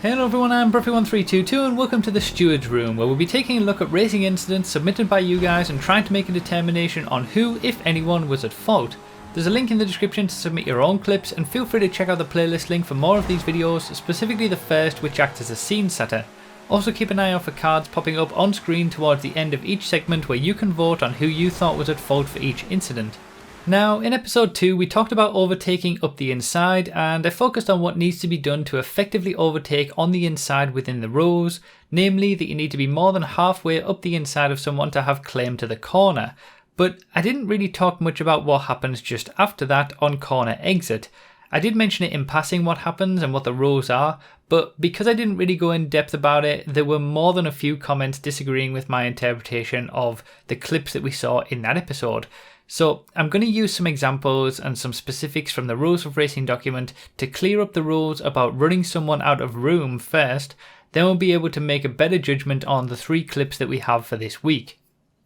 Hello everyone, I'm Bruffy1322 and welcome to the Stewards Room, where we'll be taking a look at racing incidents submitted by you guys and trying to make a determination on who, if anyone, was at fault. There's a link in the description to submit your own clips, and feel free to check out the playlist link for more of these videos, specifically the first, which acts as a scene setter. Also keep an eye out for cards popping up on screen towards the end of each segment where you can vote on who you thought was at fault for each incident. Now, in episode 2 we talked about overtaking up the inside, and I focused on what needs to be done to effectively overtake on the inside within the rules, namely that you need to be more than halfway up the inside of someone to have claim to the corner. But I didn't really talk much about what happens just after that on corner exit. I did mention it in passing what happens and what the rules are, but because I didn't really go in depth about it, there were more than a few comments disagreeing with my interpretation of the clips that we saw in that episode. So I'm going to use some examples and some specifics from the Rules of Racing document to clear up the rules about running someone out of room first, then we'll be able to make a better judgment on the 3 clips that we have for this week.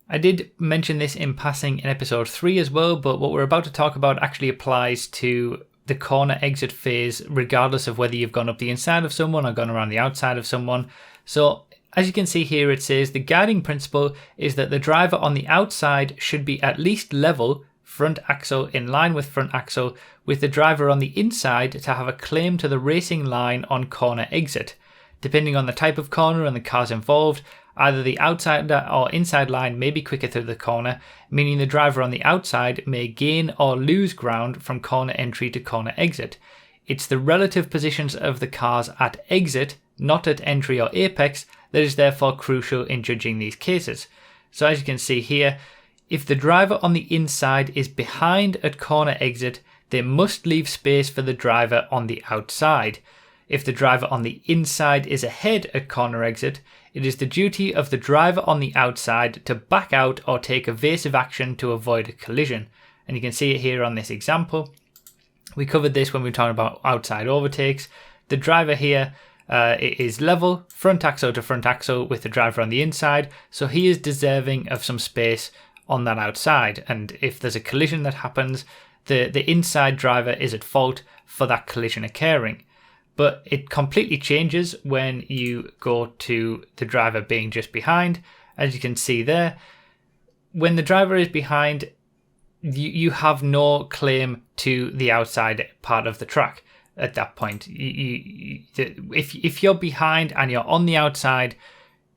I did mention this in passing in episode 3 as well, but what we're about to talk about actually applies to the corner exit phase regardless of whether you've gone up the inside of someone or gone around the outside of someone. So as you can see here, it says the guiding principle is that the driver on the outside should be at least level, front axle in line with front axle, with the driver on the inside to have a claim to the racing line on corner exit. Depending on the type of corner and the cars involved, either the outside or inside line may be quicker through the corner, meaning the driver on the outside may gain or lose ground from corner entry to corner exit. It's the relative positions of the cars at exit, not at entry or apex, that is therefore crucial in judging these cases. So as you can see here, if the driver on the inside is behind at corner exit, they must leave space for the driver on the outside. If the driver on the inside is ahead at corner exit, it is the duty of the driver on the outside to back out or take evasive action to avoid a collision. And you can see it here on this example. We covered this when we were talking about outside overtakes. The driver here it is level, front axle to front axle with the driver on the inside, so he is deserving of some space on that outside, and if there's a collision that happens, the inside driver is at fault for that collision occurring. But it completely changes when you go to the driver being just behind. As you can see there, when the driver is behind, you have no claim to the outside part of the track. At that point, if you're behind and you're on the outside,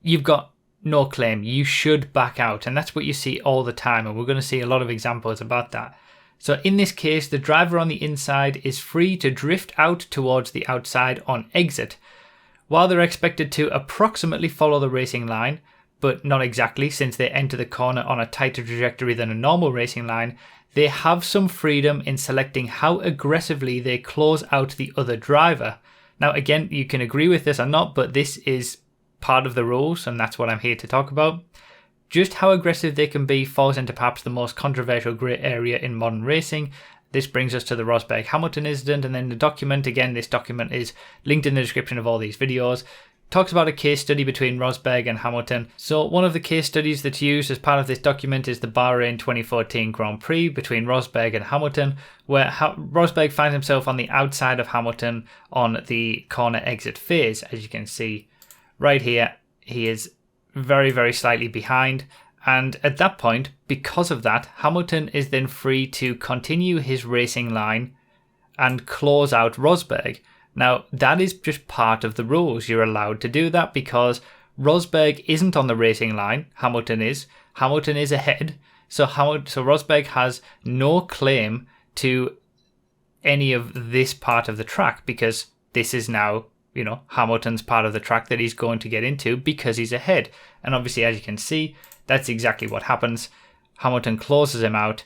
you've got no claim. You should back out, and that's what you see all the time, and we're going to see a lot of examples about that. So in this case, the driver on the inside is free to drift out towards the outside on exit. While they're expected to approximately follow the racing line, but not exactly since they enter the corner on a tighter trajectory than a normal racing line, they have some freedom in selecting how aggressively they close out the other driver. Now again, you can agree with this or not, but this is part of the rules and that's what I'm here to talk about. Just how aggressive they can be falls into perhaps the most controversial grey area in modern racing. This brings us to the Rosberg-Hamilton incident, and then the document, again this document is linked in the description of all these videos, talks about a case study between Rosberg and Hamilton. So one of the case studies that's used as part of this document is the Bahrain 2014 Grand Prix between Rosberg and Hamilton, where Rosberg finds himself on the outside of Hamilton on the corner exit phase. As you can see right here, he is very, very slightly behind. And at that point, because of that, Hamilton is then free to continue his racing line and close out Rosberg. Now, that is just part of the rules. You're allowed to do that because Rosberg isn't on the racing line. Hamilton is. Hamilton is ahead. So Rosberg has no claim to any of this part of the track because this is now, Hamilton's part of the track that he's going to get into because he's ahead. And obviously, as you can see, that's exactly what happens. Hamilton closes him out,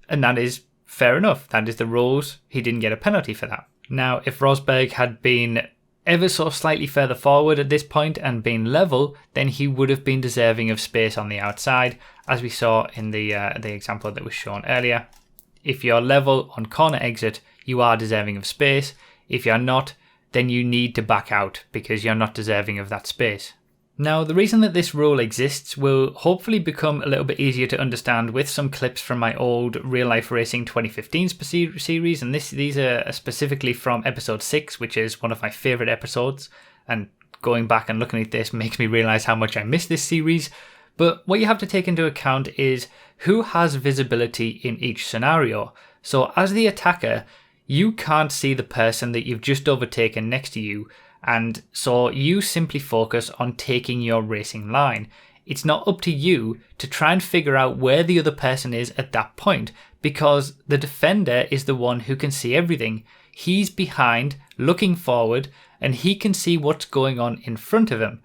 and that is fair enough. That is the rules. He didn't get a penalty for that. Now, if Rosberg had been ever so slightly further forward at this point and been level, then he would have been deserving of space on the outside, as we saw in the example that was shown earlier. If you're level on corner exit, you are deserving of space. If you're not, then you need to back out because you're not deserving of that space. Now, the reason that this rule exists will hopefully become a little bit easier to understand with some clips from my old Real Life Racing 2015 series, and these are specifically from episode 6, which is one of my favourite episodes. and going back and looking at this makes me realise how much I miss this series. But what you have to take into account is who has visibility in each scenario. So as the attacker, you can't see the person that you've just overtaken next to you, and so you simply focus on taking your racing line. It's not up to you to try and figure out where the other person is at that point, because the defender is the one who can see everything. He's behind, looking forward, and he can see what's going on in front of him.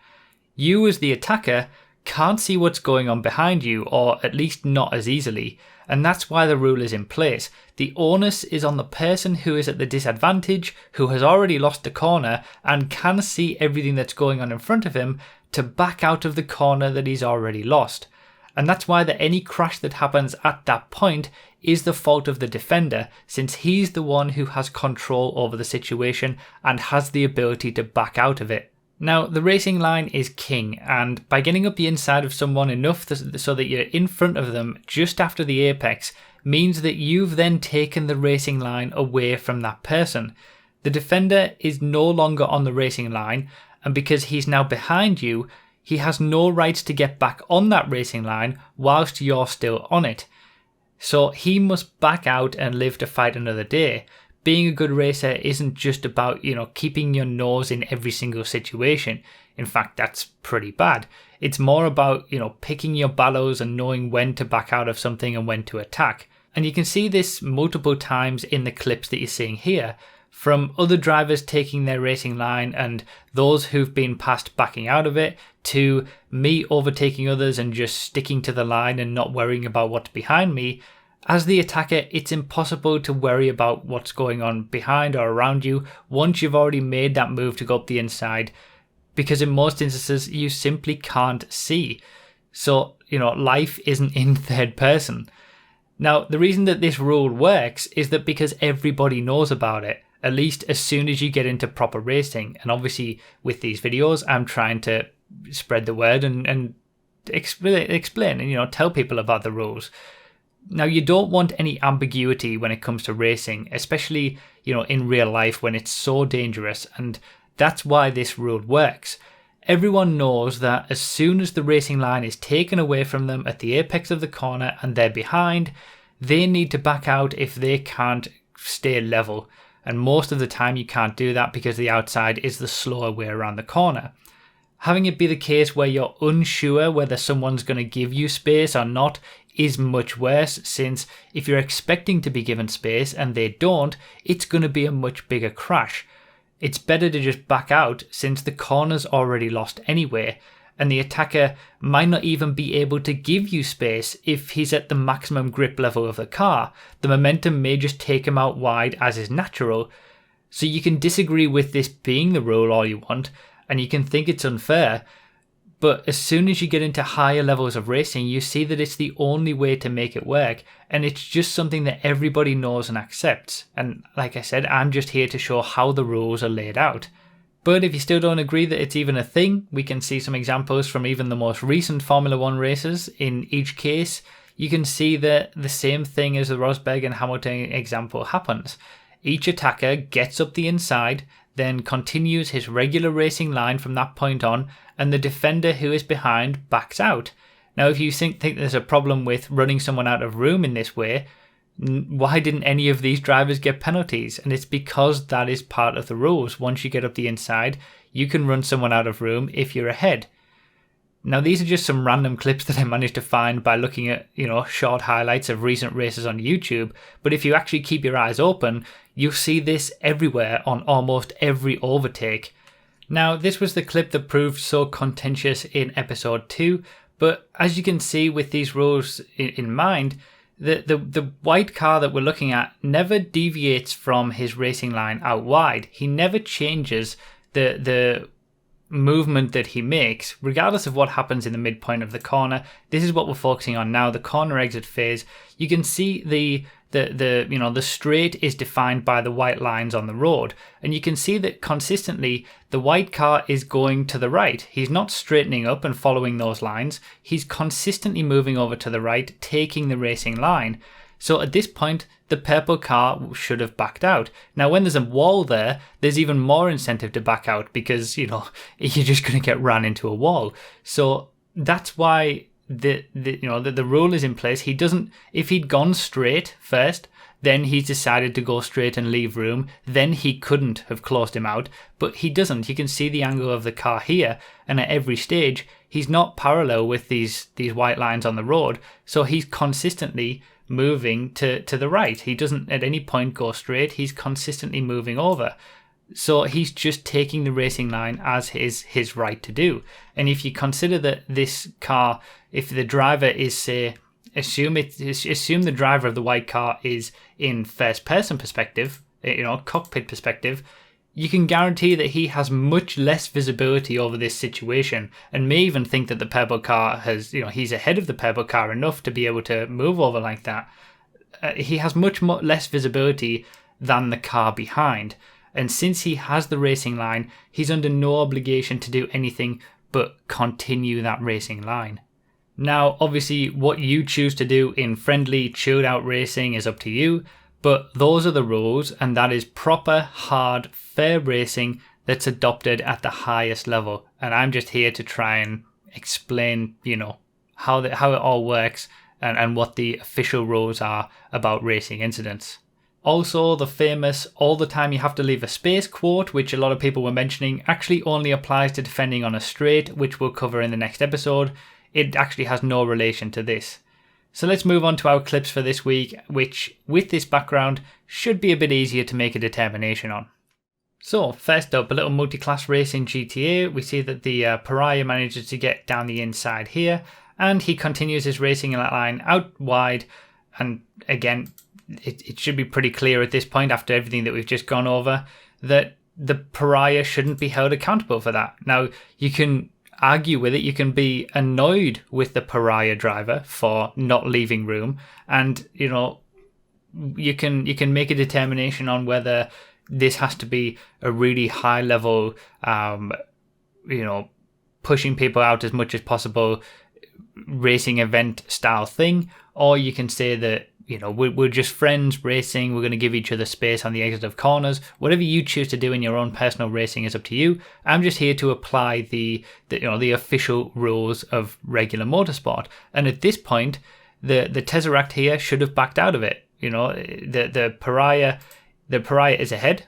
You as the attacker can't see what's going on behind you, or at least not as easily, and that's why the rule is in place. The onus is on the person who is at the disadvantage, who has already lost the corner and can see everything that's going on in front of him, to back out of the corner that he's already lost. And that's why any crash that happens at that point is the fault of the defender, since he's the one who has control over the situation and has the ability to back out of it. Now, the racing line is king, and by getting up the inside of someone enough so that you're in front of them just after the apex means that you've then taken the racing line away from that person. The defender is no longer on the racing line, and because he's now behind you, he has no rights to get back on that racing line whilst you're still on it. So he must back out and live to fight another day. Being a good racer isn't just about, keeping your nose in every single situation. In fact, that's pretty bad. It's more about, picking your battles and knowing when to back out of something and when to attack. And you can see this multiple times in the clips that you're seeing here, from other drivers taking their racing line and those who've been passed backing out of it, to me overtaking others and just sticking to the line and not worrying about what's behind me. As the attacker, it's impossible to worry about what's going on behind or around you once you've already made that move to go up the inside, because in most instances you simply can't see. So, life isn't in third person. Now, the reason that this rule works is that because everybody knows about it, at least as soon as you get into proper racing. And obviously with these videos, I'm trying to spread the word and explain and, tell people about the rules. Now, you don't want any ambiguity when it comes to racing, especially, in real life when it's so dangerous, and that's why this rule works. Everyone knows that as soon as the racing line is taken away from them at the apex of the corner and they're behind, they need to back out if they can't stay level. And most of the time you can't do that because the outside is the slower way around the corner. Having it be the case where you're unsure whether someone's going to give you space or not is much worse, since if you're expecting to be given space and they don't, it's going to be a much bigger crash. It's better to just back out, since the corner's already lost anyway, and the attacker might not even be able to give you space if he's at the maximum grip level of the car. The momentum may just take him out wide, as is natural. So you can disagree with this being the rule all you want, and you can think it's unfair, but as soon as you get into higher levels of racing, you see that it's the only way to make it work, and it's just something that everybody knows and accepts. And like I said, I'm just here to show how the rules are laid out. But if you still don't agree that it's even a thing, we can see some examples from even the most recent Formula 1 races. In each case, you can see that the same thing as the Rosberg and Hamilton example happens. Each attacker gets up the inside, then continues his regular racing line from that point on, and the defender who is behind backs out. Now, if you think there's a problem with running someone out of room in this way, why didn't any of these drivers get penalties? And it's because that is part of the rules. Once you get up the inside, you can run someone out of room if you're ahead. Now, these are just some random clips that I managed to find by looking at, short highlights of recent races on YouTube. But if you actually keep your eyes open, you'll see this everywhere on almost every overtake. Now, this was the clip that proved so contentious in episode 2, but as you can see with these rules in mind, the white car that we're looking at never deviates from his racing line out wide. He never changes the movement that he makes, regardless of what happens in the midpoint of the corner. This is what we're focusing on now, the corner exit phase. You can see the straight is defined by the white lines on the road, and you can see that consistently the white car is going to the right. He's not straightening up and following those lines. He's consistently moving over to the right, taking the racing line. So at this point, the purple car should have backed out. Now, when there's a wall there, there's even more incentive to back out because, you're just going to get ran into a wall. So that's why the rule is in place. He doesn't, if he'd gone straight first, then he's decided to go straight and leave room, then he couldn't have closed him out, but he doesn't. You can see the angle of the car here, and at every stage, he's not parallel with these white lines on the road, so he's consistently moving to the right. He doesn't at any point go straight, he's consistently moving over. So he's just taking the racing line as his right to do. And if you consider that this car, if the driver is, say, assume the driver of the white car is in first person perspective, cockpit perspective, you can guarantee that he has much less visibility over this situation, and may even think that the purple car he's ahead of the purple car enough to be able to move over like that. He has much less visibility than the car behind. And since he has the racing line, he's under no obligation to do anything but continue that racing line. Now, obviously, what you choose to do in friendly, chilled out racing is up to you, but those are the rules, and that is proper, hard, fair racing that's adopted at the highest level. And I'm just here to try and explain, how it all works and what the official rules are about racing incidents. Also, the famous all the time you have to leave a space quote, which a lot of people were mentioning, actually only applies to defending on a straight, which we'll cover in the next episode. It actually has no relation to this. So let's move on to our clips for this week, which, with this background, should be a bit easier to make a determination on. So, first up, a little multi-class race in GTA. We see that the Pariah manages to get down the inside here, and he continues his racing in that line out wide. And again, it should be pretty clear at this point, after everything that we've just gone over, that the Pariah shouldn't be held accountable for that. Now, you can argue with it, you can be annoyed with the Pariah driver for not leaving room, and you can make a determination on whether this has to be a really high level pushing people out as much as possible racing event style thing, or you can say that we're just friends racing, we're going to give each other space on the exit of corners. Whatever you choose to do in your own personal racing is up to you. I'm just here to apply the official rules of regular motorsport. And at this point, the Tesseract here should have backed out of it. The Pariah is ahead.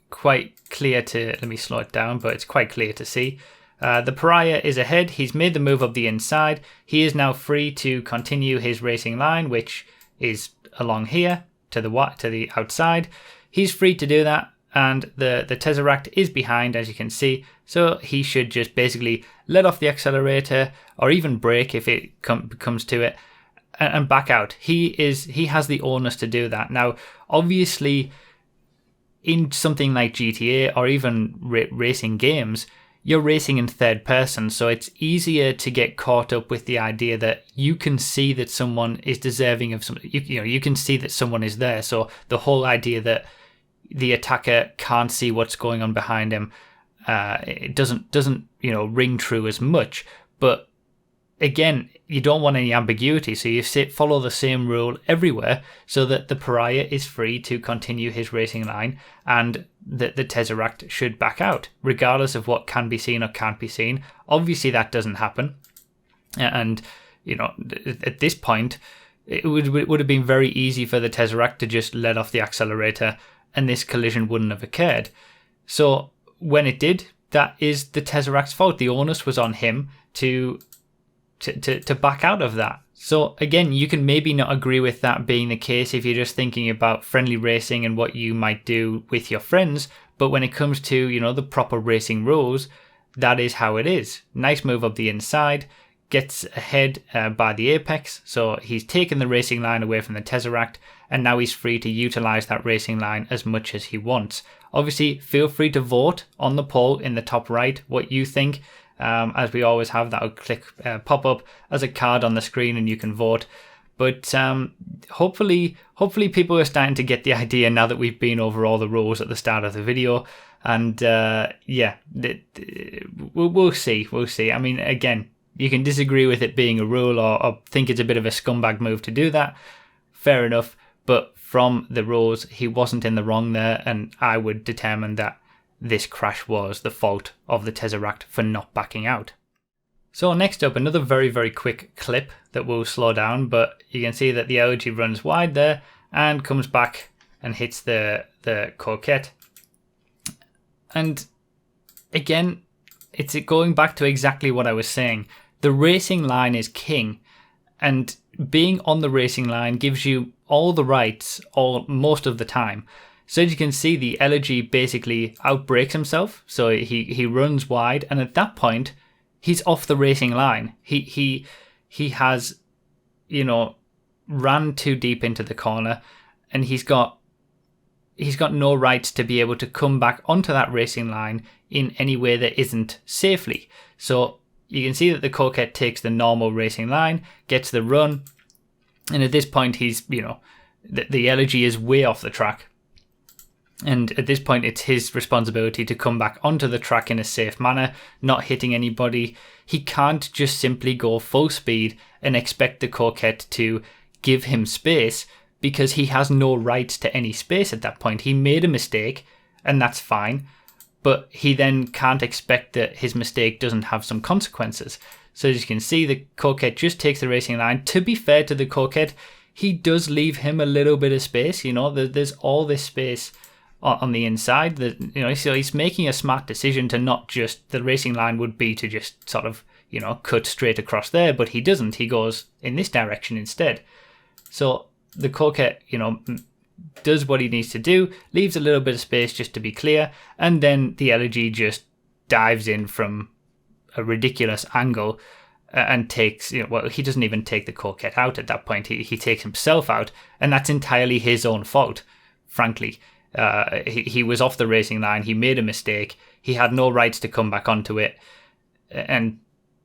Quite clear to, let me slow it down, but it's quite clear to see. The Pariah is ahead. He's made the move up the inside. He is now free to continue his racing line, which is along here to the outside. He's free to do that, and the Tesseract is behind, as you can see. So he should just basically let off the accelerator, or even brake if it comes to it, and back out. He has the onus to do that. Now, obviously, in something like GTA or even racing games, you're racing in third person, so it's easier to get caught up with the idea that you can see that someone is deserving of something. You can see that someone is there. So the whole idea that the attacker can't see what's going on behind him, it doesn't ring true as much. But again, you don't want any ambiguity, so you follow the same rule everywhere, so that the Pariah is free to continue his racing line, and that the Tesseract should back out, regardless of what can be seen or can't be seen. Obviously, that doesn't happen, and at this point, it would have been very easy for the Tesseract to just let off the accelerator, and this collision wouldn't have occurred. So when it did, that is the Tesseract's fault. The onus was on him to back out of that. So again, you can maybe not agree with that being the case if you're just thinking about friendly racing and what you might do with your friends, but when it comes to, the proper racing rules, that is how it is. Nice move up the inside, gets ahead by the apex, so he's taken the racing line away from the Tesseract, and now he's free to utilize that racing line as much as he wants. Obviously, feel free to vote on the poll in the top right what you think. As we always have, that will pop up as a card on the screen and you can vote. But hopefully people are starting to get the idea now that we've been over all the rules at the start of the video. And we'll see. I mean, again, you can disagree with it being a rule or think it's a bit of a scumbag move to do that. fair enough. But from the rules, he wasn't in the wrong there, and I would determine that this crash was the fault of the Tesseract for not backing out. So next up, another very, very quick clip that will slow down, but you can see that the elegy runs wide there and comes back and hits the coquette. And again, it's going back to exactly what I was saying. The racing line is king, and being on the racing line gives you all the rights most of the time. So as you can see, the elegy basically outbreaks himself, so he runs wide, and at that point he's off the racing line. He has, ran too deep into the corner, and he's got no right to be able to come back onto that racing line in any way that isn't safely. So you can see that the coquette takes the normal racing line, gets the run, and at this point he's, the elegy is way off the track. And at this point, it's his responsibility to come back onto the track in a safe manner, not hitting anybody. He can't just simply go full speed and expect the coquette to give him space, because he has no right to any space at that point. He made a mistake, and that's fine, but he then can't expect that his mistake doesn't have some consequences. So as you can see, the coquette just takes the racing line. To be fair to the coquette, he does leave him a little bit of space. There's all this space on the inside that, so he's making a smart decision to not just, the racing line would be to just sort of, cut straight across there, but he doesn't. He goes in this direction instead. So the coquette, does what he needs to do, leaves a little bit of space just to be clear, and then the elegy just dives in from a ridiculous angle and takes, he doesn't even take the coquette out at that point. He takes himself out, and that's entirely his own fault, frankly. He was off the racing line. He made a mistake. He had no rights to come back onto it, and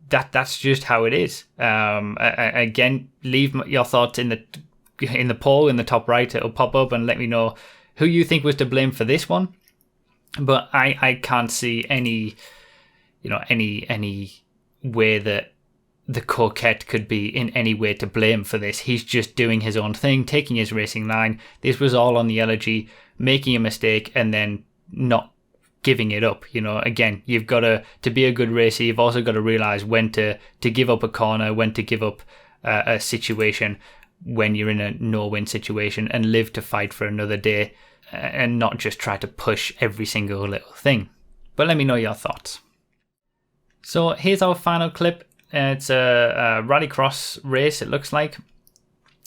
that's just how it is. Again, leave your thoughts in the poll in the top right. It'll pop up and let me know who you think was to blame for this one. But I can't see any way that the coquette could be in any way to blame for this. He's just doing his own thing, taking his racing line. This was all on the elegy, making a mistake and then not giving it up. Again, you've got to be a good racer, you've also got to realize when to give up a corner, when to give up a situation when you're in a no-win situation, and live to fight for another day, and not just try to push every single little thing. But let me know your thoughts. So here's our final clip. It's a rallycross race, it looks like,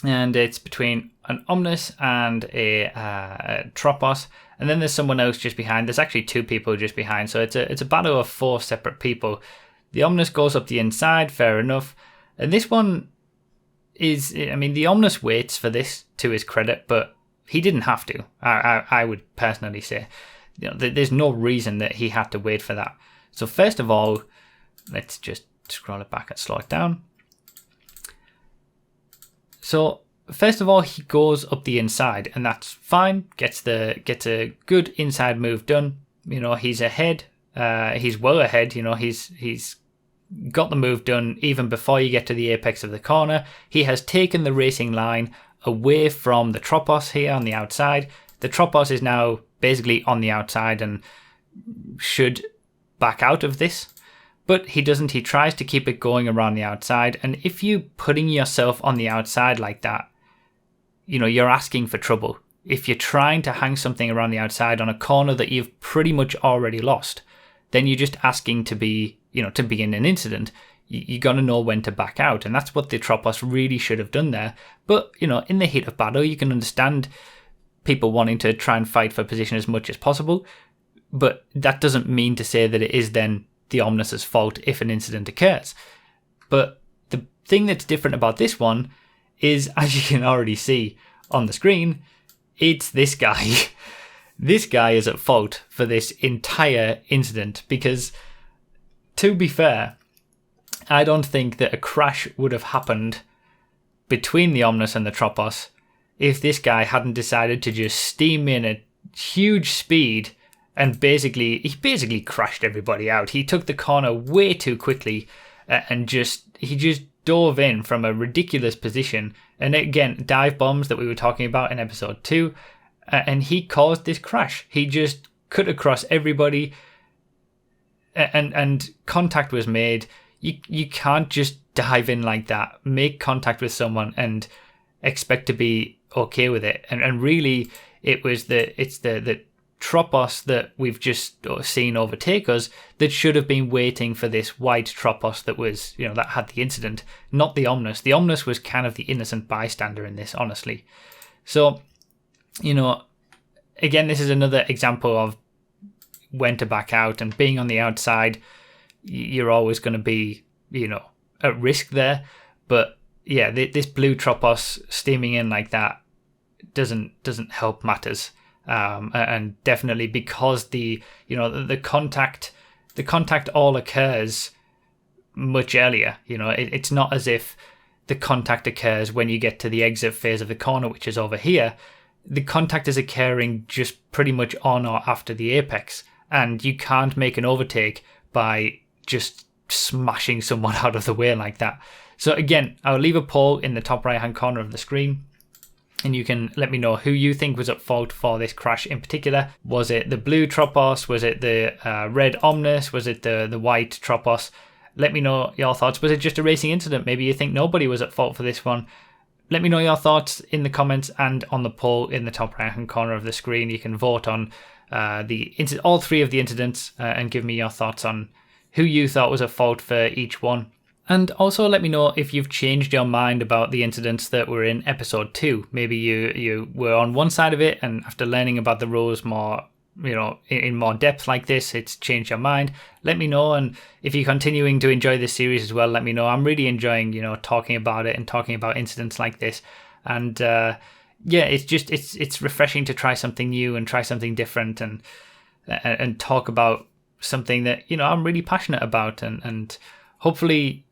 and it's between an Omnis and a Tropos, and then there's someone else just behind. There's actually two people just behind, so it's a battle of four separate people. The Omnis goes up the inside, fair enough, and this one is, the Omnis waits for this, to his credit, but he didn't have to. I would personally say, there's no reason that he had to wait for that. So first of all, let's just scroll it back and slow it down. So first of all, he goes up the inside, and that's fine. Gets a good inside move done. He's ahead. He's well ahead. He's got the move done even before you get to the apex of the corner. He has taken the racing line away from the Tropos here on the outside. The Tropos is now basically on the outside and should back out of this. But he doesn't. He tries to keep it going around the outside. And if you putting yourself on the outside like that, you're asking for trouble. If you're trying to hang something around the outside on a corner that you've pretty much already lost, then you're just asking to be in an incident. You got to know when to back out. And that's what the Tropos really should have done there. But, in the heat of battle, you can understand people wanting to try and fight for position as much as possible. But that doesn't mean to say that it is then the Omnis's fault if an incident occurs. But the thing that's different about this one is, as you can already see on the screen, it's this guy. This guy is at fault for this entire incident, because, to be fair, I don't think that a crash would have happened between the Omnis and the Tropos if this guy hadn't decided to just steam in at huge speed and he basically crashed everybody out. He took the corner way too quickly, and he just dove in from a ridiculous position, and again, dive bombs that we were talking about in episode 2, and he caused this crash. He just cut across everybody, and contact was made. You can't just dive in like that, make contact with someone and expect to be okay with it. And really, it's the Tropos that we've just seen overtake us that should have been waiting for this white Tropos that was, that had the incident, not the Omnus. The Omnus was kind of the innocent bystander in this, honestly. So, again, this is another example of when to back out, and being on the outside, you're always going to be, at risk there. But yeah, this blue Tropos steaming in like that doesn't help matters. And definitely because the contact all occurs much earlier. It's not as if the contact occurs when you get to the exit phase of the corner, which is over here. The contact is occurring just pretty much on or after the apex, and you can't make an overtake by just smashing someone out of the way like that. So again, I'll leave a poll in the top right hand corner of the screen, and you can let me know who you think was at fault for this crash in particular. Was it the blue Tropos? Was it the red Omnus? Was it the white Tropos? Let me know your thoughts. Was it just a racing incident? Maybe you think nobody was at fault for this one. Let me know your thoughts in the comments and on the poll in the top right hand corner of the screen. You can vote on all 3 of the incidents and give me your thoughts on who you thought was at fault for each one. And also let me know if you've changed your mind about the incidents that were in episode 2. Maybe you were on one side of it, and after learning about the rules more, in more depth like this, it's changed your mind. Let me know, and if you're continuing to enjoy this series as well, let me know. I'm really enjoying, talking about it and talking about incidents like this. And it's refreshing to try something new and try something different and talk about something that, I'm really passionate about, and hopefully,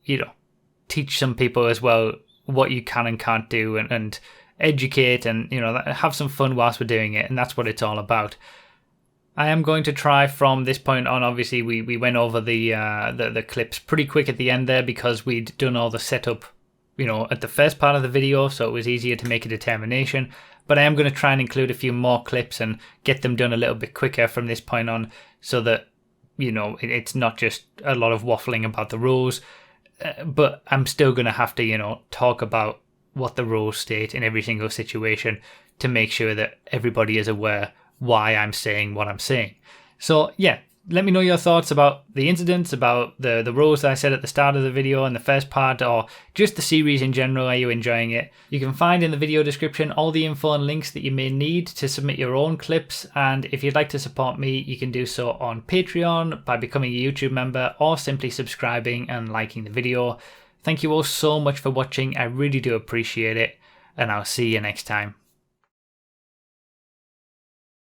teach some people as well what you can and can't do, and educate, and, have some fun whilst we're doing it. And that's what it's all about. I am going to try from this point on. Obviously, we went over the clips pretty quick at the end there because we'd done all the setup, at the first part of the video, so it was easier to make a determination. But I am going to try and include a few more clips and get them done a little bit quicker from this point on, so that it's not just a lot of waffling about the rules, but I'm still going to have to, talk about what the rules state in every single situation to make sure that everybody is aware why I'm saying what I'm saying. So yeah, let me know your thoughts about the incidents, about the rules that I said at the start of the video in the first part, or just the series in general. Are you enjoying it? You can find in the video description all the info and links that you may need to submit your own clips, and if you'd like to support me, you can do so on Patreon by becoming a YouTube member or simply subscribing and liking the video. Thank you all so much for watching. I really do appreciate it, and I'll see you next time.